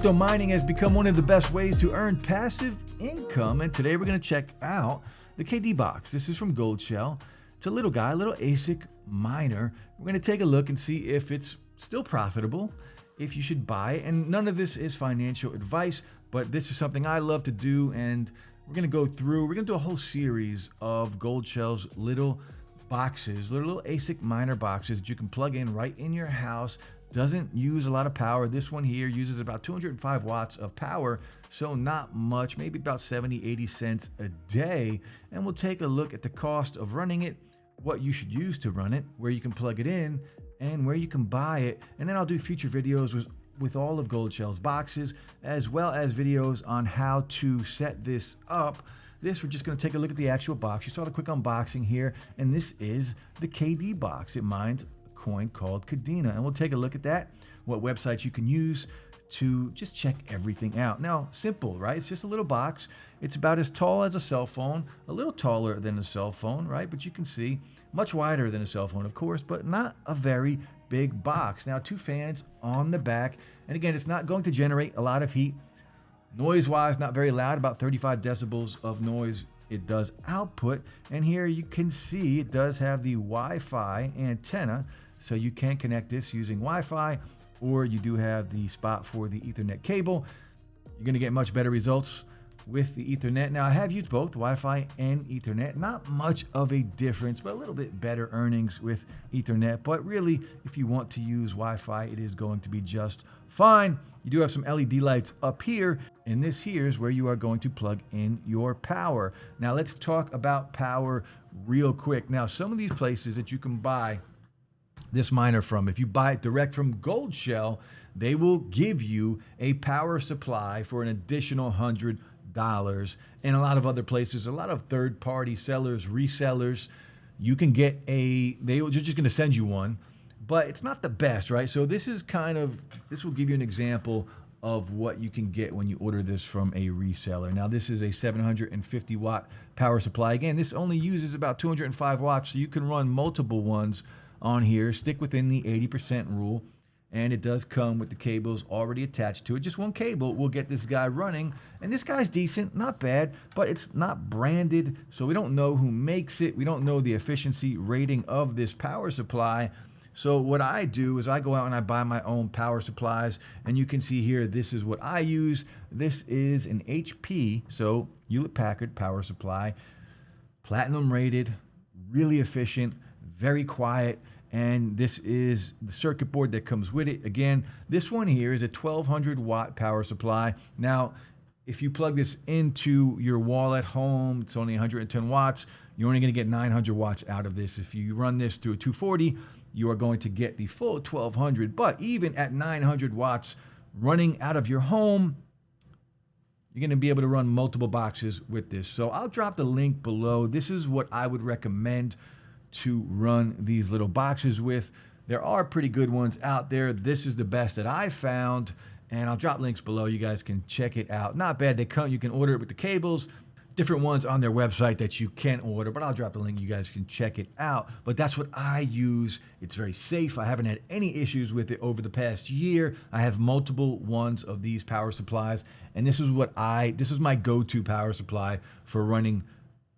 Crypto mining has become one of the best ways to earn passive income, and today we're going to check out the KD box. This is from Goldshell. It's a little guy, a little ASIC miner. We're going to take a look and see if it's still profitable, if you should buy it. And none of this is financial advice, but this is something I love to do, and we're going to do a whole series of Goldshell's little boxes, little ASIC miner boxes that you can plug in right in your house. Doesn't use a lot of power. This one here uses about 205 watts of power, so not much, maybe about 70, 80 cents a day. And we'll take a look at the cost of running it, what you should use to run it, where you can plug it in, and where you can buy it. And then I'll do future videos with all of Goldshell's boxes, as well as videos on how to set this up. We're just going to take a look at the actual box. You saw the quick unboxing here, and this is the KD box. It mines coin called Kadena, and we'll take a look at that, what websites you can use to just check everything out. Now, simple, right? It's just a little box. It's about as tall as a cell phone, a little taller than a cell phone, right? But you can see much wider than a cell phone, of course, but not a very big box. Now, 2 fans on the back, and again, it's not going to generate a lot of heat. Noise-wise, not very loud, about 35 decibels of noise it does output. And here you can see it does have the Wi-Fi antenna, so you can connect this using Wi-Fi, or you do have the spot for the Ethernet cable. You're going to get much better results with the Ethernet. Now, I have used both Wi-Fi and Ethernet. Not much of a difference, but a little bit better earnings with Ethernet. But really, if you want to use Wi-Fi, it is going to be just fine. You do have some LED lights up here, and this here is where you are going to plug in your power. Now, let's talk about power real quick. Now, some of these places that you can buy this miner from, if you buy it direct from Goldshell, they will give you a power supply for an additional $100. And a lot of other places, a lot of third-party sellers, resellers, you can get they're just going to send you one, but it's not the best, right? So this will give you an example of what you can get when you order this from a reseller. Now, this is a 750 watt power supply. Again, this only uses about 205 watts, so you can run multiple ones on here, stick within the 80% rule, and it does come with the cables already attached to it. Just one cable will get this guy running, and this guy's decent, not bad, but it's not branded, so we don't know who makes it. We don't know the efficiency rating of this power supply. So what I do is I go out and I buy my own power supplies, and you can see here, this is what I use. This is an HP, so Hewlett-Packard power supply, platinum rated, really efficient, very quiet. And this is the circuit board that comes with it. Again, this one here is a 1200 watt power supply. Now, if you plug this into your wall at home, it's only 110 watts. You're only going to get 900 watts out of this. If you run this through a 240, you are going to get the full 1200. But even at 900 watts running out of your home, you're going to be able to run multiple boxes with this. So I'll drop the link below. This is what I would recommend to run these little boxes with. There are pretty good ones out there. This is the best that I found, and I'll drop links below. You guys can check it out. Not bad. They come. You can order it with the cables. Different ones on their website that you can order, but I'll drop a link. You guys can check it out. But that's what I use. It's very safe. I haven't had any issues with it over the past year. I have multiple ones of these power supplies, and this is my go-to power supply for running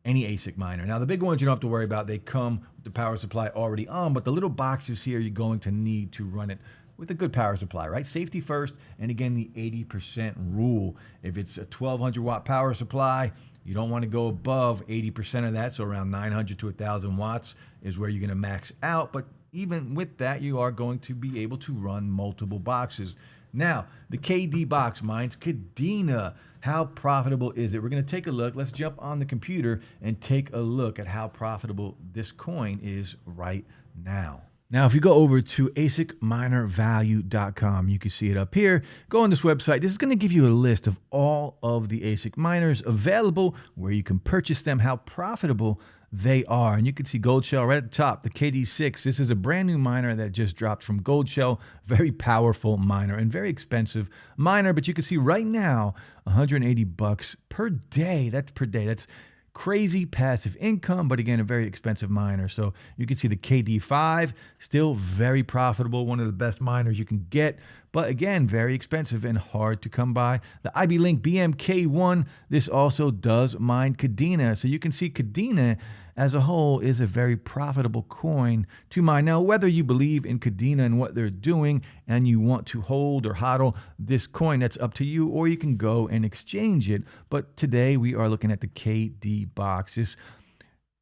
any ASIC miner. Now, the big ones you don't have to worry about. They come with the power supply already on, but the little boxes here, you're going to need to run it with a good power supply, right? Safety first, and again, the 80% rule. If it's a 1200 watt power supply, you don't want to go above 80% of that, so around 900 to 1000 watts is where you're going to max out, but even with that, you are going to be able to run multiple boxes. Now, the KD box mines Kadena. How profitable is it? We're going to take a look. Let's jump on the computer and take a look at how profitable this coin is right now. Now, if you go over to asicminervalue.com, you can see it up here. Go on this website. This is going to give you a list of all of the ASIC miners available, where you can purchase them, how profitable they are. And you can see Goldshell right at the top, the KD6. This is a brand new miner that just dropped from Goldshell. Very powerful miner and very expensive miner. But you can see right now, $180 per day. That's per day. That's crazy passive income, but again, a very expensive miner. So you can see the KD5, still very profitable, one of the best miners you can get. but again, very expensive and hard to come by. The IB Link BMK1, this also does mine Kadena. So you can see Kadena as a whole is a very profitable coin to mine. Now, whether you believe in Kadena and what they're doing and you want to hold or hodl this coin, that's up to you, or you can go and exchange it. But today we are looking at the KD box. This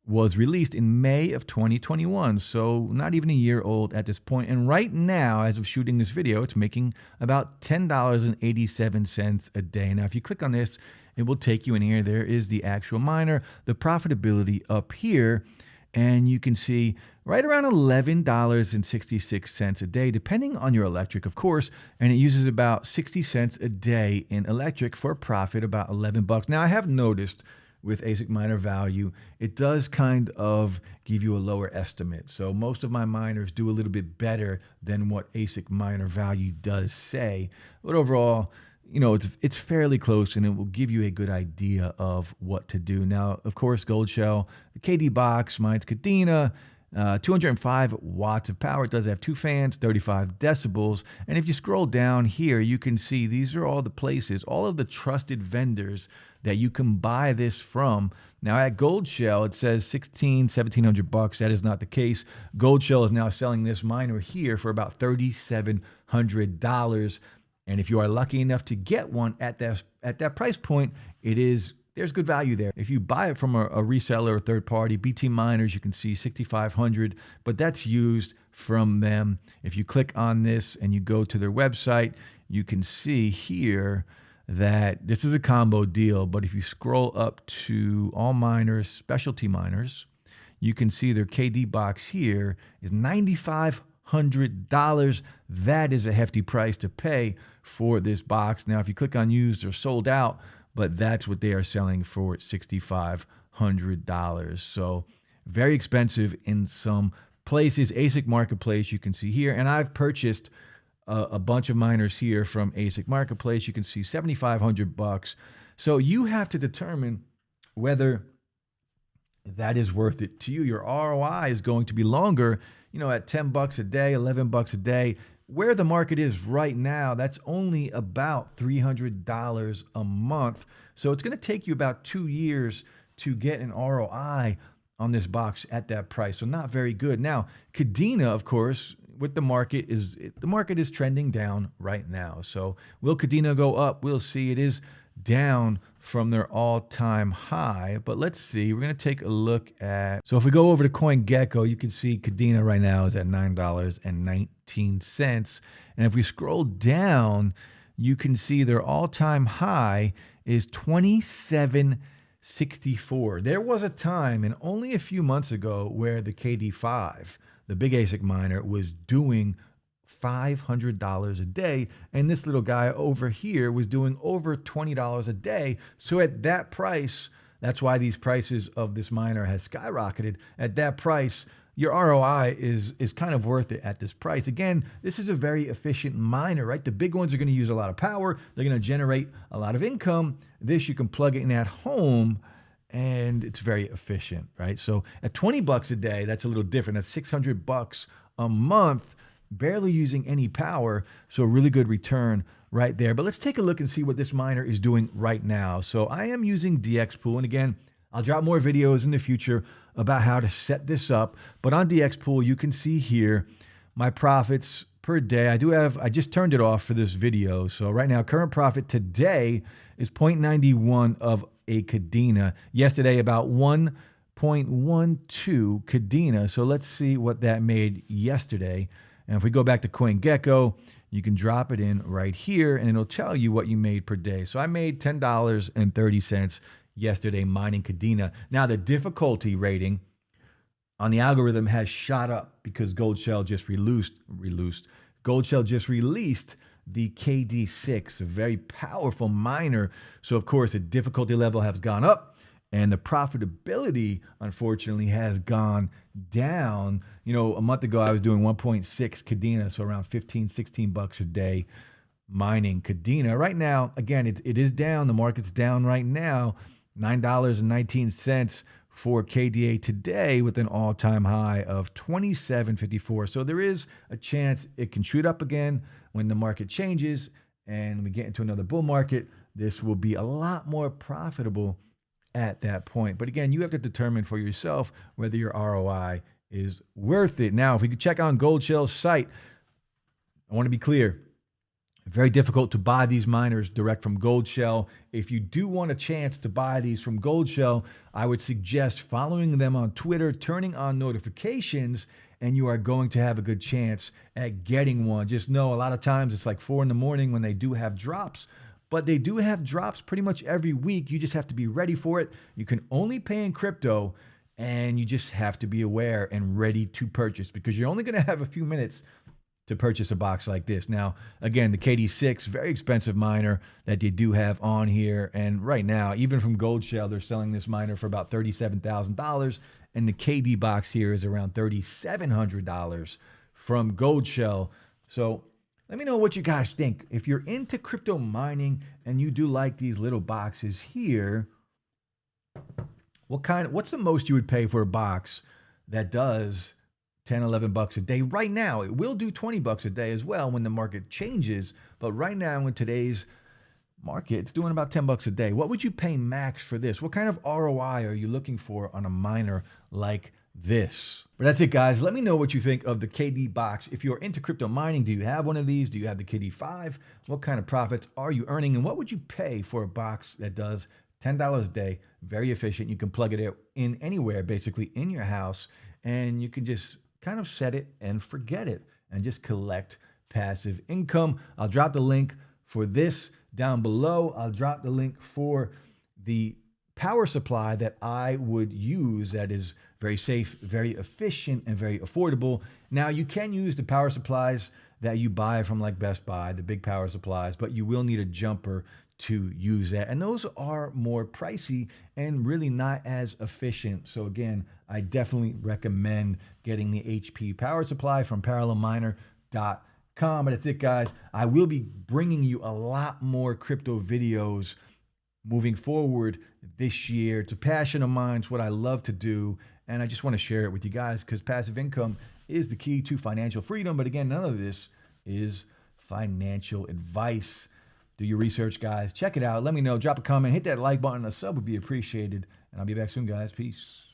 was released in May of 2021, so not even a year old at this point. And right now, as of shooting this video, it's making about $10.87 a day. Now, if you click on this, it will take you in here. There is the actual miner, the profitability up here, and you can see right around $11.66 a day, depending on your electric, of course, and it uses about 60 cents a day in electric for a profit about $11. Now, I have noticed with ASIC miner value, it does kind of give you a lower estimate. So most of my miners do a little bit better than what ASIC miner value does say. But overall, you know, it's fairly close, and it will give you a good idea of what to do. Now, of course, Goldshell, the KD box mines Kadena, 205 watts of power. It does have 2 fans, 35 decibels. And if you scroll down here, you can see these are all the places, all of the trusted vendors that you can buy this from. Now at Goldshell, it says $1,700. That is not the case. Goldshell is now selling this miner here for about $3,700. And if you are lucky enough to get one at that price point, there's good value there. If you buy it from a reseller or third party, BT Miners, you can see $6,500, but that's used from them. If you click on this and you go to their website, you can see here that this is a combo deal, but if you scroll up to all miners, specialty miners, you can see their KD box here is $9,500. That is a hefty price to pay for this box. Now, if you click on used or sold out, but that's what they are selling for $6,500. So very expensive in some places. ASIC Marketplace, you can see here, and I've purchased a bunch of miners here from ASIC Marketplace. You can see $7,500. So you have to determine whether that is worth it to you. Your ROI is going to be longer, you know, at $10 a day, $11 a day. Where the market is right now, that's only about $300 a month. So it's going to take you about 2 years to get an ROI on this box at that price. So not very good. Now, Kadena, of course, with the market is trending down right now. So will Kadena go up? We'll see. It is down from their all-time high, but let's see. We're going to take a look at, so if we go over to CoinGecko, you can see Kadena right now is at $9.19. And if we scroll down, you can see their all-time high is $27.64. There was a time, and only a few months ago, where the KD5, the big ASIC miner, was doing $500 a day, and this little guy over here was doing over $20 a day. So at that price, that's why these prices of this miner has skyrocketed. At that price, your ROI is kind of worth it at this price. Again, this is a very efficient miner, right? The big ones are going to use a lot of power. They're going to generate a lot of income. This, you can plug it in at home, and it's very efficient, right? So at $20 a day, that's a little different. That's $600 a month, barely using any power. So a really good return right there. But let's take a look and see what this miner is doing right now. So I am using DXPool. And again, I'll drop more videos in the future about how to set this up. But on DXPool, you can see here my profits per day. I just turned it off for this video. So right now, current profit today is 0.91 of a Kadena. Yesterday, about 1.12 Kadena. So let's see what that made yesterday. And if we go back to CoinGecko, you can drop it in right here, and it'll tell you what you made per day. So I made $10.30 yesterday mining Kadena. Now, the difficulty rating on the algorithm has shot up because Goldshell just released the KD6, a very powerful miner. So, of course, the difficulty level has gone up, and the profitability, unfortunately, has gone down. You know, a month ago, I was doing 1.6 Kadena, so around $15-16 a day mining Kadena. Right now, again, it is down. The market's down right now, $9.19 for KDA today, with an all-time high of $27.54. So there is a chance it can shoot up again, when the market changes and we get into another bull market, this will be a lot more profitable at that point. But again, you have to determine for yourself whether your ROI is worth it. Now, if we could check on Goldshell's site, I want to be clear. Very difficult to buy these miners direct from Goldshell. If you do want a chance to buy these from Goldshell, I would suggest following them on Twitter, turning on notifications, and you are going to have a good chance at getting one. Just know a lot of times it's like 4 a.m. when they do have drops, but they do have drops pretty much every week. You just have to be ready for it. You can only pay in crypto, and you just have to be aware and ready to purchase because you're only going to have a few minutes to purchase a box like this. Now, again, the KD6, very expensive miner that they do have on here. And right now, even from Goldshell, they're selling this miner for about $37,000. And the KD box here is around $3,700 from Goldshell. So let me know what you guys think. If you're into crypto mining and you do like these little boxes here, what's the most you would pay for a box that does 10, 11 bucks a day right now? It will do 20 bucks a day as well when the market changes. But right now in today's market, it's doing about 10 bucks a day. What would you pay max for this? What kind of ROI are you looking for on a miner like this? But that's it, guys. Let me know what you think of the KD box. If you're into crypto mining, do you have one of these? Do you have the KD5? What kind of profits are you earning? And what would you pay for a box that does $10 a day? Very efficient. You can plug it in anywhere, basically in your house, and you can just kind of set it and forget it and just collect passive income. I'll drop the link for this down below. I'll drop the link for the power supply that I would use that is very safe, very efficient, and very affordable. Now, you can use the power supplies that you buy from like Best Buy, the big power supplies, but you will need a jumper to use that. And those are more pricey and really not as efficient. So again, I definitely recommend getting the HP power supply from parallelminer.com. But that's it, guys. I will be bringing you a lot more crypto videos moving forward this year. It's a passion of mine. It's what I love to do. And I just want to share it with you guys because passive income is the key to financial freedom. But again, none of this is financial advice. Do your research, guys. Check it out. Let me know. Drop a comment. Hit that like button. A sub would be appreciated. And I'll be back soon, guys. Peace.